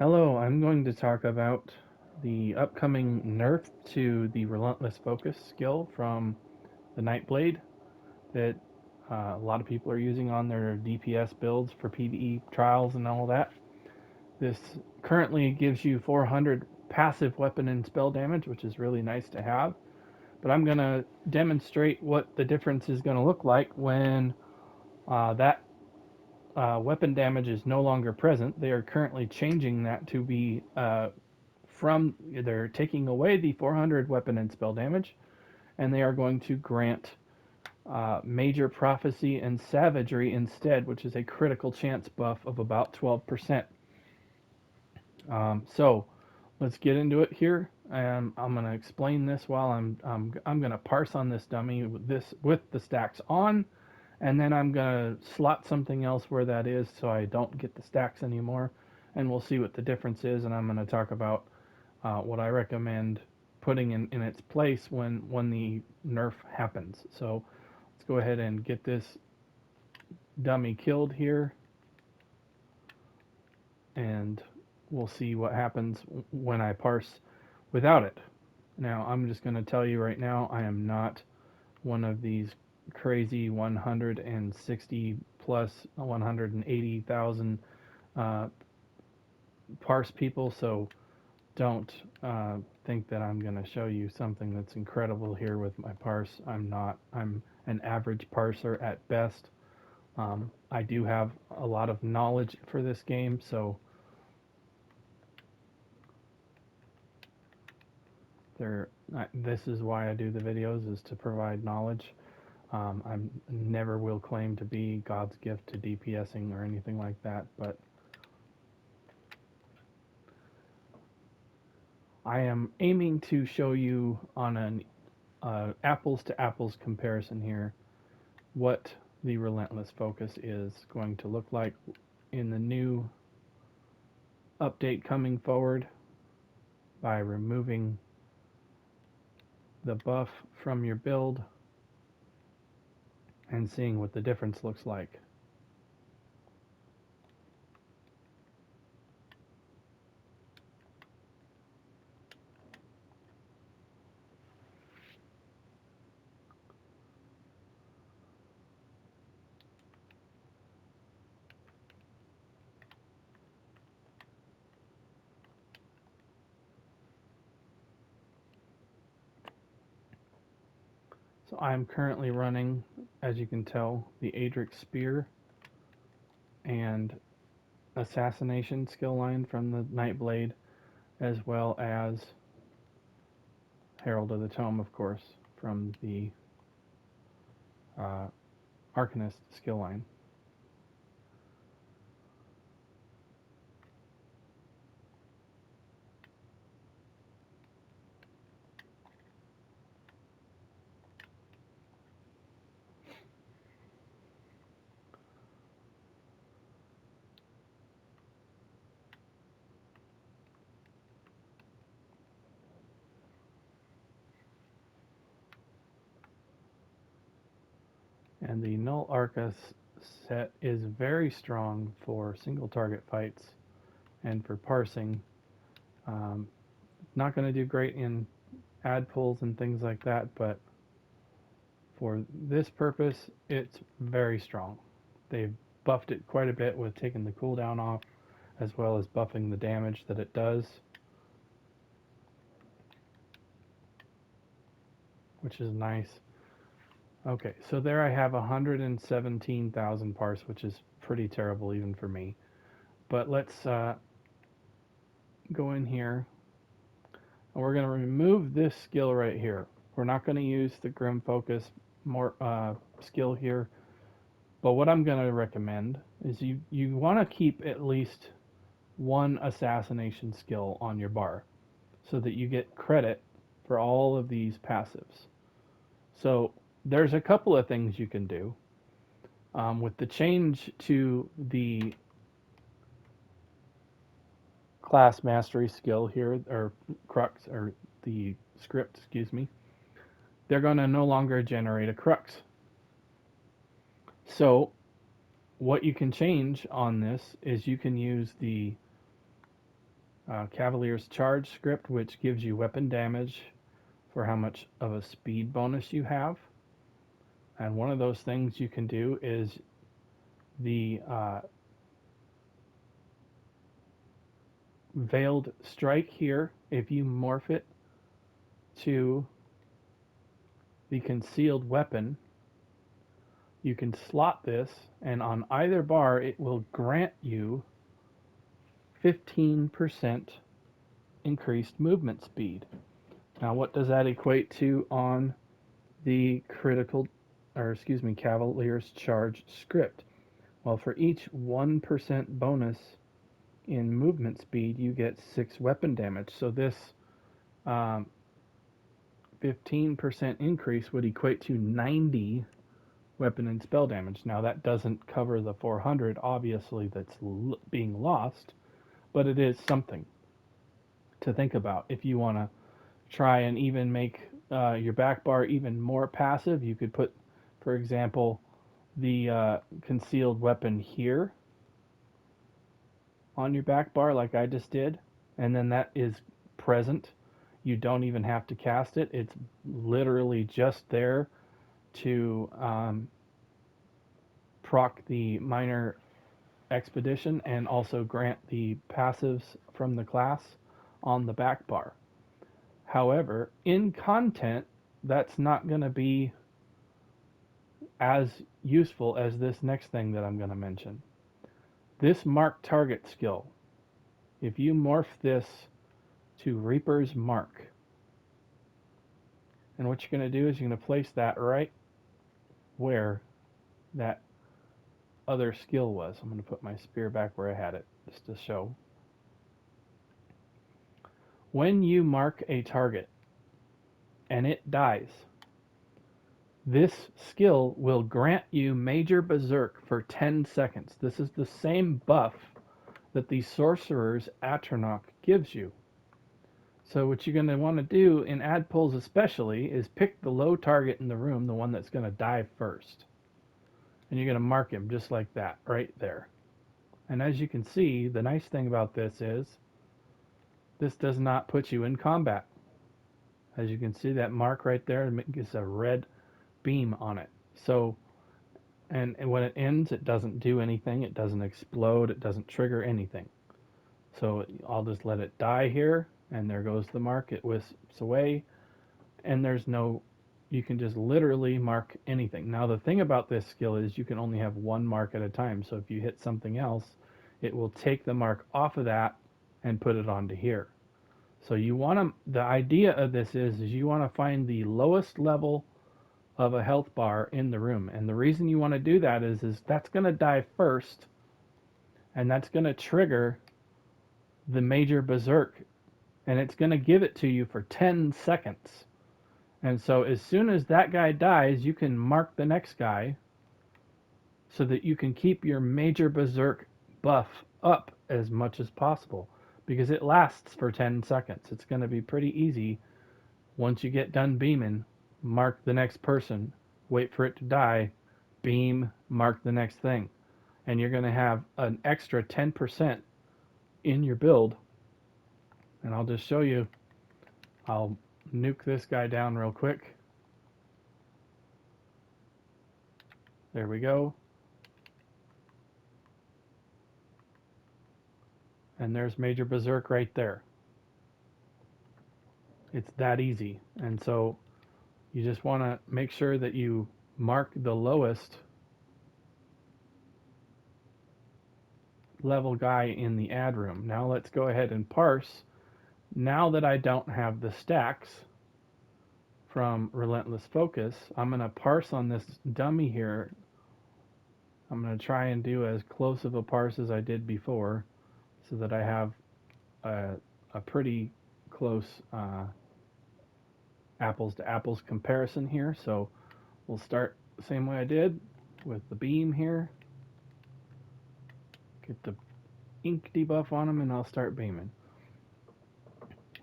Hello, I'm going to talk about the upcoming nerf to the Relentless Focus skill from the Nightblade that a lot of people are using on their DPS builds for PvE trials and all that. This currently gives you 400 passive weapon and spell damage, which is really nice to have. But I'm going to demonstrate what the difference is going to look like when that weapon damage is no longer present. They are currently changing that to be they're taking away the 400 weapon and spell damage, and they are going to grant major prophecy and savagery instead, which is a critical chance buff of about 12%. So let's get into it here. And I'm going to explain this while I'm going to parse on this dummy with the stacks on, and then I'm going to slot something else where that is so I don't get the stacks anymore, and we'll see what the difference is. And I'm going to talk about what I recommend putting in its place when the nerf happens. So let's go ahead and get this dummy killed here, and we'll see what happens when I parse without it. Now, I'm just going to tell you right now, I am not one of these crazy 160 plus 180,000 uh, parse people, so don't think that I'm going to show you something that's incredible here with my parse. I'm not. I'm an average parser at best. I do have a lot of knowledge for this game, so this is why I do the videos, is to provide knowledge. I never will claim to be God's gift to DPSing or anything like that, but I am aiming to show you on an apples to apples comparison here what the Relentless Focus is going to look like in the new update coming forward by removing the buff from your build and seeing what the difference looks like. So I'm currently running, as you can tell, the Adric Spear and Assassination skill line from the Nightblade, as well as Herald of the Tome, of course, from the uh, Arcanist skill line. And the Null Arca set is very strong for single target fights and for parsing. Um, not going to do great in ad pulls and things like that, but for this purpose, it's very strong. They've buffed it quite a bit with taking the cooldown off, as well as buffing the damage that it does, which is nice. Okay, so there I have 117,000 parse, which is pretty terrible even for me. But let's go in here, and we're going to remove this skill right here. We're not going to use the Grim Focus skill here, but what I'm going to recommend is you want to keep at least one assassination skill on your bar so that you get credit for all of these passives. So there's a couple of things you can do. With the change to the class mastery skill here, or crux, or the script, excuse me, they're going to no longer generate a crux. So what you can change on this is you can use the Cavalier's Charge script, which gives you weapon damage for how much of a speed bonus you have. And one of those things you can do is the Veiled Strike here. If you morph it to the Concealed Weapon, you can slot this, and on either bar it will grant you 15% increased movement speed. Now what does that equate to on the Cavalier's Charge script? Well, for each 1% bonus in movement speed, you get 6 weapon damage. So this 15% increase would equate to 90 weapon and spell damage. Now that doesn't cover the 400, obviously, that's being lost, but it is something to think about. If you want to try and even make your back bar even more passive, you could put, for example, the concealed weapon here on your back bar like I just did, and then that is present. You don't even have to cast it. It's literally just there to proc the minor expedition and also grant the passives from the class on the back bar. However, in content, that's not going to be as useful as this next thing that I'm going to mention. This Mark Target skill, if you morph this to Reaper's Mark, and what you're going to do is you're going to place that right where that other skill was. I'm going to put my spear back where I had it just to show. When you mark a target and it dies, this skill will grant you Major Berserk for 10 seconds. This is the same buff that the Sorcerer's Atronach gives you. So what you're going to want to do in ad pulls especially is pick the low target in the room, the one that's going to die first. And you're going to mark him just like that, right there. And as you can see, the nice thing about this is this does not put you in combat. As you can see, that mark right there gives a red beam on it. So, and when it ends, it doesn't do anything. It doesn't explode. It doesn't trigger anything. So I'll just let it die here, and there goes the mark. It wisps away, and there's no, you can just literally mark anything. Now the thing about this skill is you can only have one mark at a time. So if you hit something else, it will take the mark off of that and put it onto here. So you want to, the idea of this is you want to find the lowest level of a health bar in the room. And the reason you want to do that is that's going to die first, and that's going to trigger the Major Berserk, and it's going to give it to you for 10 seconds. And so as soon as that guy dies, you can mark the next guy so that you can keep your Major Berserk buff up as much as possible, because it lasts for 10 seconds. It's going to be pretty easy. Once you get done beaming, mark the next person, wait for it to die, beam, mark the next thing. And you're going to have an extra 10% in your build. And I'll just show you. I'll nuke this guy down real quick. There we go. And there's Major Berserk right there. It's that easy. And so you just want to make sure that you mark the lowest level guy in the ad room. Now let's go ahead and parse. Now that I don't have the stacks from Relentless Focus, I'm going to parse on this dummy here. I'm going to try and do as close of a parse as I did before so that I have a pretty close apples to apples comparison here. So we'll start the same way I did with the beam here. Get the ink debuff on them and I'll start beaming.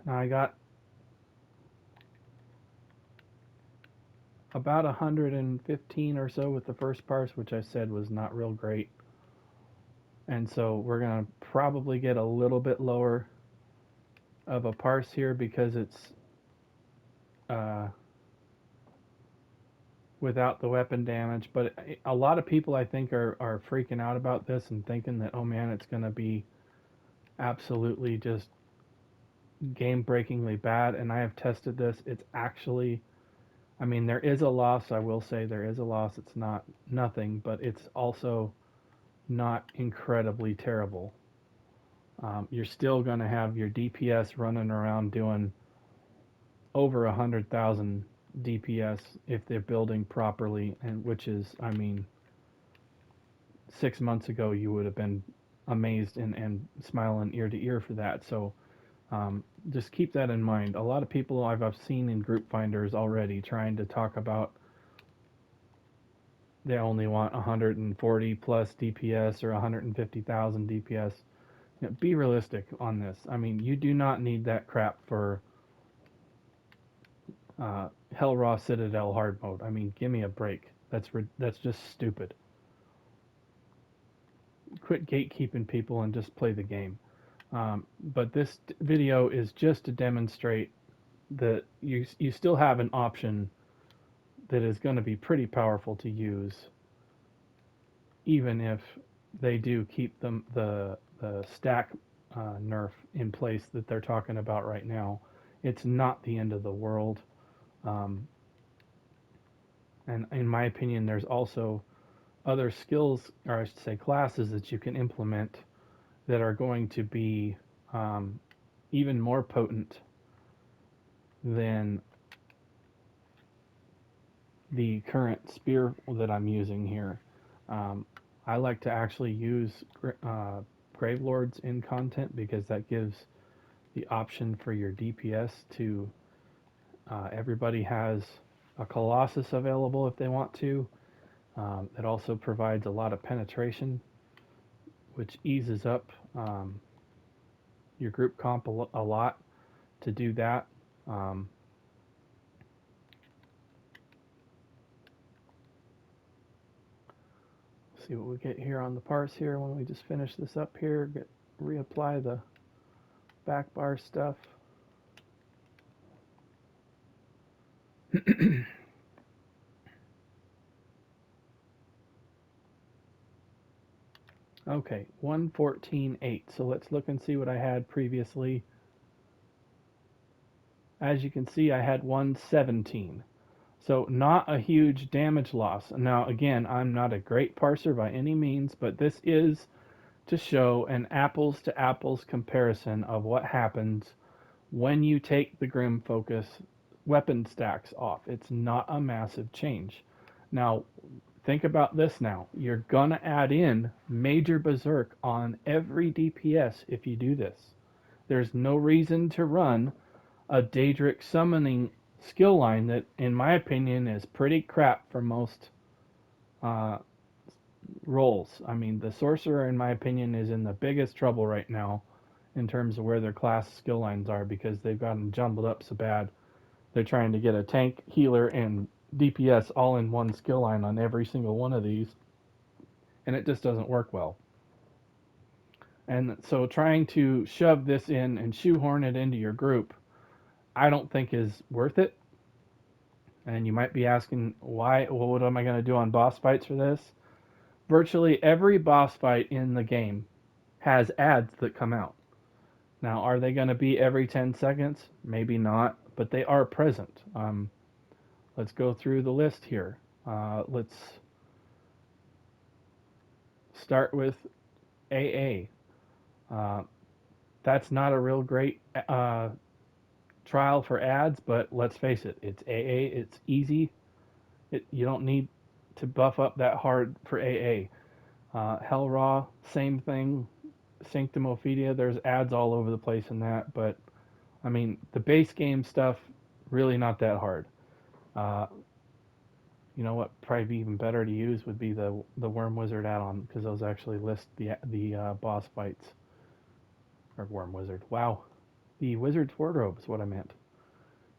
Now I got about 115 or so with the first parse, which I said was not real great. And so we're going to probably get a little bit lower of a parse here because it's uh, without the weapon damage. But a lot of people, I think, are freaking out about this and thinking that, oh man, it's going to be absolutely just game breakingly bad. And I have tested this. It's actually, I mean, there is a loss. I will say there is a loss. It's not nothing, but it's also not incredibly terrible. You're still going to have your DPS running around doing over 100,000 DPS if they're building properly, and which is, I mean, 6 months ago you would have been amazed and smiling ear to ear for that. So just keep that in mind. A lot of people I've seen in group finders already trying to talk about they only want 140 plus DPS or 150,000 DPS. You know, be realistic on this. I mean, you do not need that crap for Hell Raw Citadel hard mode. I mean, give me a break. That's just stupid. Quit gatekeeping people and just play the game. But this video is just to demonstrate that you still have an option that is going to be pretty powerful to use, even if they do keep the stack nerf in place that they're talking about right now. It's not the end of the world. Um, and in my opinion, there's also other skills, or I should say classes, that you can implement that are going to be um, even more potent than the current spear that I'm using here. Um, I like to actually use Gravelords in content because that gives the option for your DPS to everybody has a Colossus available if they want to. It also provides a lot of penetration, which eases up your group comp a lot to do that. Um, see what we get here on the parse here when we just finish this up here. Reapply the back bar stuff. Okay, 114.8. So let's look and see what I had previously. As you can see, I had 117. So not a huge damage loss. Now again, I'm not a great parser by any means, but this is to show an apples to apples comparison of what happens when you take the Grim Focus weapon stacks off. It's not a massive change. Now, think about this now. You're gonna add in major Berserk on every DPS if you do this. There's no reason to run a Daedric summoning skill line that, in my opinion, is pretty crap for most uh, roles. I mean, the Sorcerer, in my opinion, is in the biggest trouble right now in terms of where their class skill lines are because they've gotten jumbled up so bad. They're trying to get a tank, healer, and DPS all in one skill line on every single one of these, and it just doesn't work well. And so trying to shove this in and shoehorn it into your group, I don't think is worth it. And you might be asking, why? Well, what am I going to do on boss fights for this? Virtually every boss fight in the game has ads that come out. Now, are they going to be every 10 seconds? Maybe not, but they are present. Let's go through the list here. Let's start with AA. That's not a real great trial for ads, but let's face it, it's AA, it's easy. You don't need to buff up that hard for AA. Hell Raw, same thing. Sanctum Ophidia, there's ads all over the place in that, but I mean, the base game stuff, really not that hard. Uh, you know what? Probably be even better to use would be the Worm Wizard add-on because those actually list the boss fights. Or Worm Wizard. Wow, the Wizard's Wardrobe is what I meant.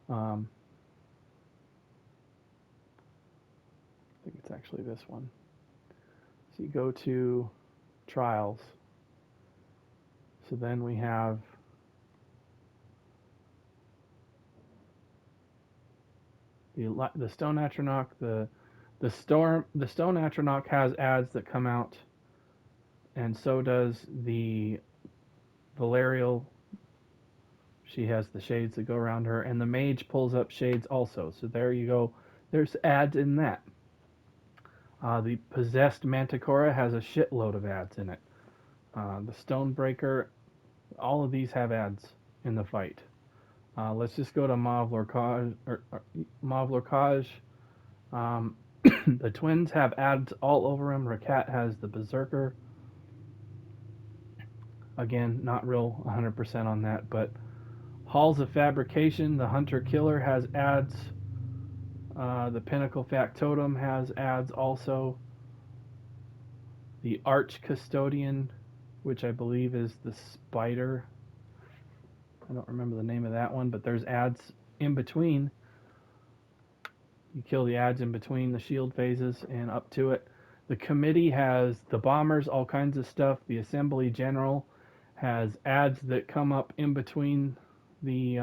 I think it's actually this one. So you go to Trials. So then we have The stone Atronach, the stone Atronach has ads that come out, and so does the Valerial. She has the shades that go around her, and the mage pulls up shades also. So there you go. There's ads in that. The possessed Manticora has a shitload of ads in it. The Stonebreaker, all of these have ads in the fight. Let's just go to Mauve Lorcage. Mauve Lorcage. The twins have ads all over him. Rakat has the Berserker. Again, not real 100% on that, but Halls of Fabrication, the Hunter Killer has ads. The Pinnacle Factotum has ads also. The Arch Custodian, which I believe is the Spider. I don't remember the name of that one, but there's ads in between. You kill the ads in between the shield phases and up to it. The Committee has the Bombers, all kinds of stuff. The Assembly General has ads that come up in between the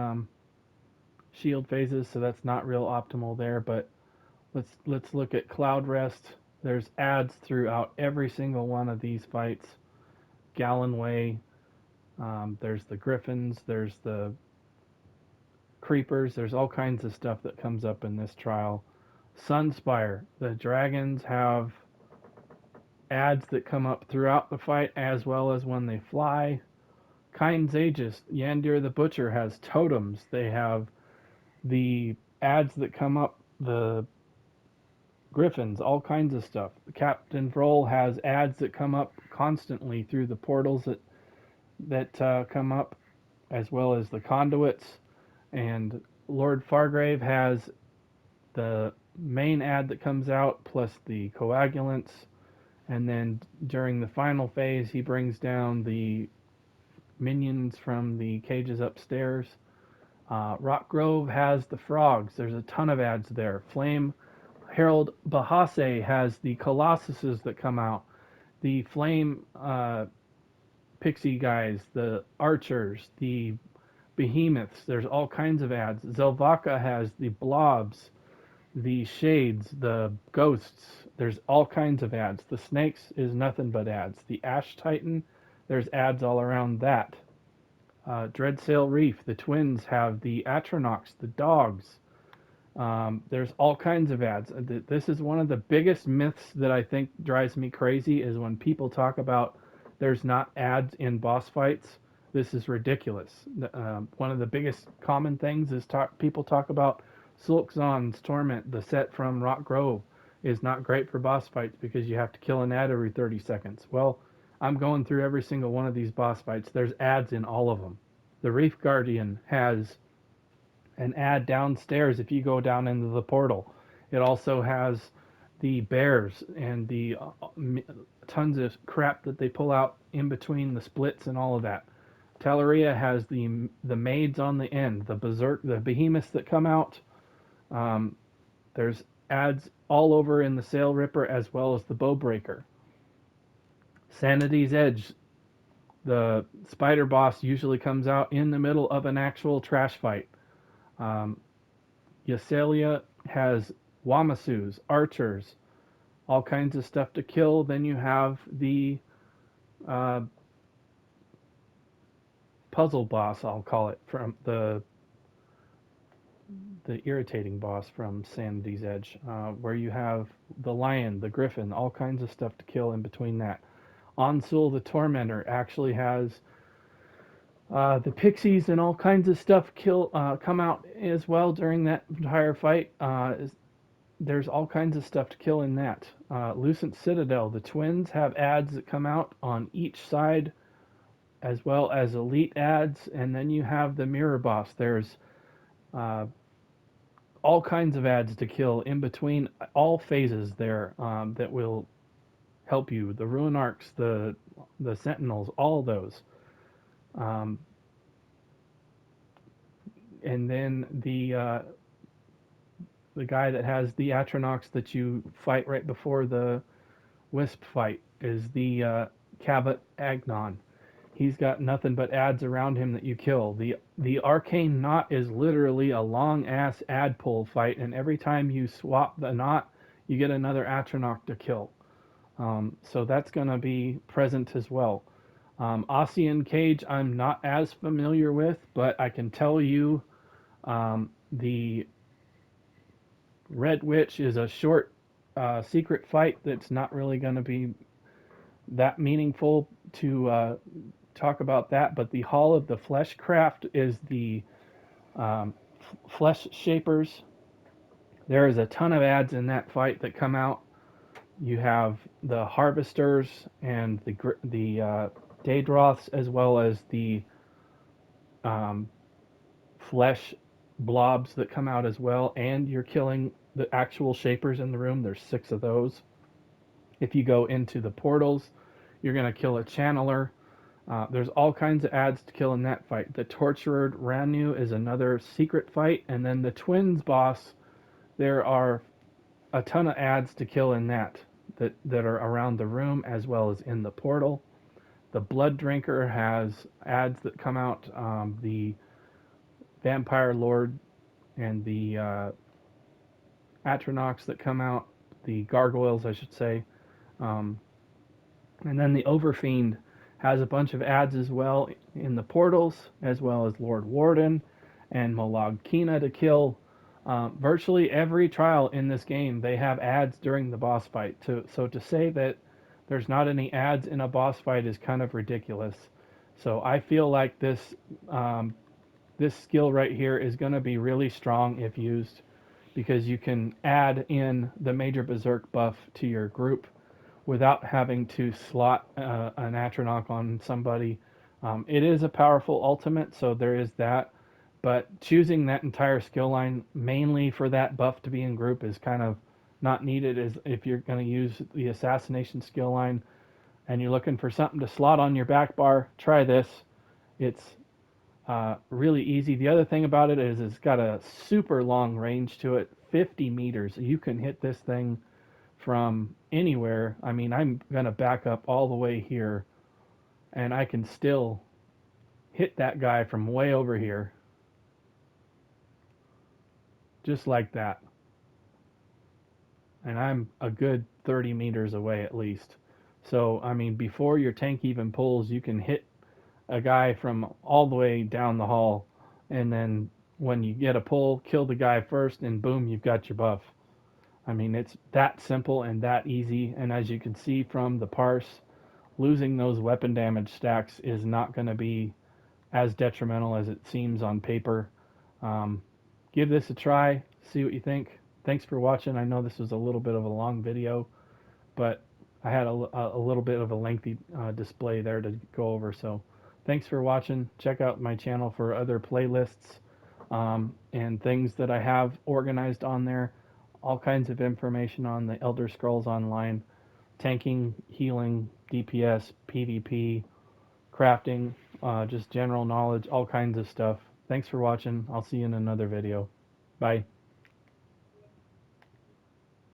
shield phases, so that's not real optimal there. But let's look at Cloud Rest. There's ads throughout every single one of these fights. Gallonway, there's the Griffins, there's the Creepers, there's all kinds of stuff that comes up in this trial. Sunspire, the dragons have ads that come up throughout the fight as well as when they fly. Kind's Aegis, Yandir the Butcher has totems. They have the ads that come up, the Griffins, all kinds of stuff. Captain Vroll has ads that come up constantly through the portals that come up, as well as the conduits. And Lord Fargrave has the main ad that comes out plus the coagulants. And then during the final phase, he brings down the minions from the cages upstairs. Rock Grove has the frogs. There's a ton of ads there. Flame Harold Bahase has the colossuses that come out. The flame pixie guys, the archers, the behemoths. There's all kinds of ads. Zelvaka has the blobs, the shades, the ghosts. There's all kinds of ads. The snakes is nothing but ads. The Ash Titan, there's ads all around that. Dreadsail Reef, the twins have the Atronachs, the dogs. There's all kinds of ads. This is one of the biggest myths that I think drives me crazy is when people talk about there's not ads in boss fights. This is ridiculous. One of the biggest common things is people talk about Sulkzon's Torment, the set from Rock Grove, is not great for boss fights because you have to kill an ad every 30 seconds. Well, I'm going through every single one of these boss fights. There's ads in all of them. The Reef Guardian has an ad downstairs if you go down into the portal. It also has the bears and the tons of crap that they pull out in between the splits and all of that. Teleria has the maids on the end, the berserk, the behemoths that come out. There's ads all over in the Sail Ripper as well as the Bowbreaker. Sanity's Edge, the spider boss usually comes out in the middle of an actual trash fight. Ysalia has Wamasus, archers, all kinds of stuff to kill. Then you have the puzzle boss, I'll call it, from the irritating boss from Sanity's Edge, where you have the lion, the griffin, all kinds of stuff to kill in between that. Onsul the Tormentor actually has the pixies and all kinds of stuff come out as well during that entire fight. There's all kinds of stuff to kill in that. Lucent Citadel, the twins have ads that come out on each side, as well as elite ads, and then you have the mirror boss. There's all kinds of ads to kill in between all phases there that will help you. The Ruin Arcs, the Sentinels, all those. And then the guy that has the Atronachs that you fight right before the Wisp fight is the Cabot Agnon. he's got nothing but ads around him that you kill. The arcane knot is literally a long ass ad pull fight, and every time you swap the knot, you get another Atronach to kill. So that's going to be present as well. Ossian Cage, I'm not as familiar with, but I can tell you the Red Witch is a short secret fight that's not really going to be that meaningful to talk about that. But the Hall of the Fleshcraft is the um, Flesh Shapers. There is a ton of ads in that fight that come out. You have the Harvesters and the Daedroths, as well as the um, flesh blobs that come out as well, and you're killing the actual shapers in the room. There's 6 of those. If you go into the portals, you're going to kill a channeler. There's all kinds of ads to kill in that fight. The Tortured Ranu is another secret fight, and then the Twins boss, there are a ton of ads to kill in that are around the room as well as in the portal. The Blood Drinker has ads that come out. The Vampire Lord and the Atronachs that come out, the Gargoyles, I should say. Um, and then the Overfiend has a bunch of ads as well in the portals, as well as Lord Warden and Molag Kina to kill. Virtually every trial in this game, they have ads during the boss fight. So to say that there's not any ads in a boss fight is kind of ridiculous. So I feel like this skill right here is going to be really strong if used, because you can add in the major Berserk buff to your group without having to slot an Atronach on somebody. It is a powerful ultimate, so there is that. But choosing that entire skill line mainly for that buff to be in group is kind of not needed. As if you're going to use the assassination skill line and you're looking for something to slot on your back bar, try this. It's really easy. The other thing about it is it's got a super long range to it, 50 meters. You can hit this thing from anywhere. I mean, I'm going to back up all the way here, and I can still hit that guy from way over here, just like that. And I'm a good 30 meters away at least. So, I mean, before your tank even pulls, you can hit a guy from all the way down the hall, and then when you get a pull, kill the guy first, and boom, you've got your buff. I mean, it's that simple and that easy, and as you can see from the parse, losing those weapon damage stacks is not going to be as detrimental as it seems on paper. Um, give this a try, see what you think. Thanks for watching. I know this was a little bit of a long video, but I had a little bit of a lengthy display there to go over. So thanks for watching. Check out my channel for other playlists and things that I have organized on there. All kinds of information on the Elder Scrolls Online, tanking, healing, DPS, PvP, crafting, just general knowledge, all kinds of stuff. Thanks for watching. I'll see you in another video. Bye.